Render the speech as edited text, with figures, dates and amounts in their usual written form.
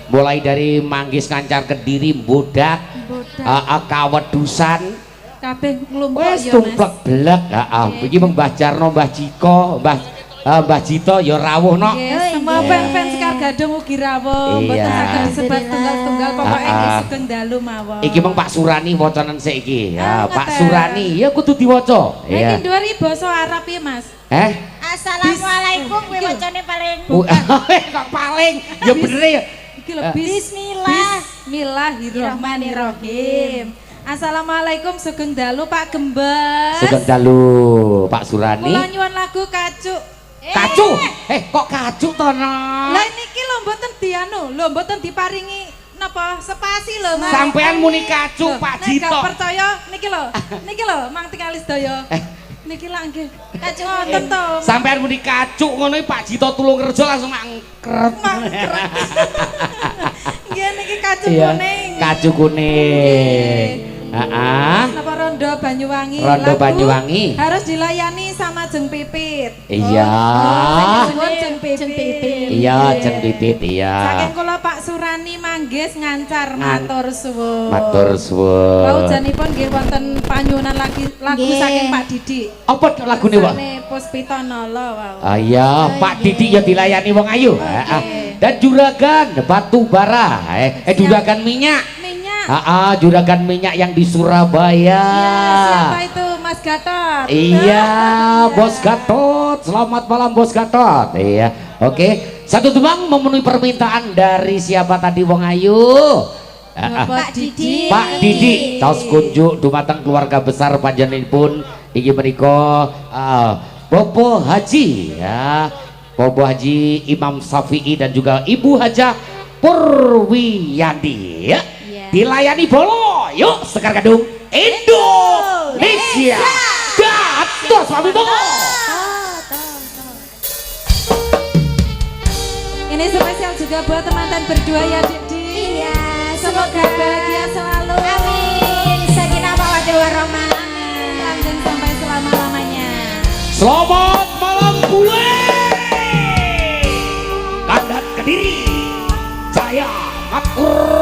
mulai dari Manggis Ngancar Kediri Bodak Kawedusan kabeh nglumpuk wis ya tumplek blek iki Mbah Jarno Mbah Jiko Mbah Jito ya rawuhno semua fans Sekar Gadung ugi rawuh mboten saged disebat tunggal-tunggal pokoke sugeng dalu mawon iki mong Pak Surani wacanen sik iki Pak Surani ya kudu diwaca iki dhuwuri basa Arab ya Mas Assalamualaikum kuwi wacane paling kok paling ya bener ya iki lho Bismillahirrahmanirrahim. Assalamualaikum sugeng dalu Pak Gembes. Sugeng dalu Pak Surani. Kula nyuwun lagu Kacuk. Kacuk? Kok kacuk to no? Lah niki lho mboten dianu, lho mboten diparingi napa spasi lho Mas. Sampean muni kacuk Pak Jito. Nek percaya niki lho Mang tingali sedaya. Niki lak nggih. Kacuk wonten to. Sampean muni kacuk ngono Pak Jito Tulungrejo langsung mangkret. Nggih niki kacuk kuning. Kacuk kuning. Napa Rondo Banyuwangi. Rondo Banyuwangi. Harus dilayani sama Jeng Pipit. Iya. Jeng Pipit. Iya, Jeng Pipit iya. Saking kula Pak Surani Manggis Ngancar matur suwun. Matur suwun. Paujanipun nggih wonten panyuwunan lagu saking Pak Didik. Apa lagune, Pak? Puspita Nala wau. Iya, Pak Didik ya dilayani wong ayu. Dan juragan batu bara, juragan minyak. Juragan minyak yang di Surabaya. Iya, siapa itu Mas Gatot? Iya, Bos Gatot. Selamat malam Bos Gatot. Iya, oke. Satu tembang memenuhi permintaan dari siapa tadi wong ayu? Pak Didi. Pak Didi. Taos kunjuk dumateng keluarga besar panjenenganipun inggih menika Bobo Haji ya. Bobo Haji Imam Syafi'i dan juga Ibu Hajah Purwiyandi ya. Dilayani bolo yuk Sekar Gadung Indonesia Gatot Suami Bolo. Ini spesial juga buat teman-teman berdua ya Didi. Iya, Semoga bahagia selalu. Amin. Sakinah mawaddah warahmah. Langgeng sampai selama-lamanya. Selamat malam bule Kandat Kediri. Saya Matur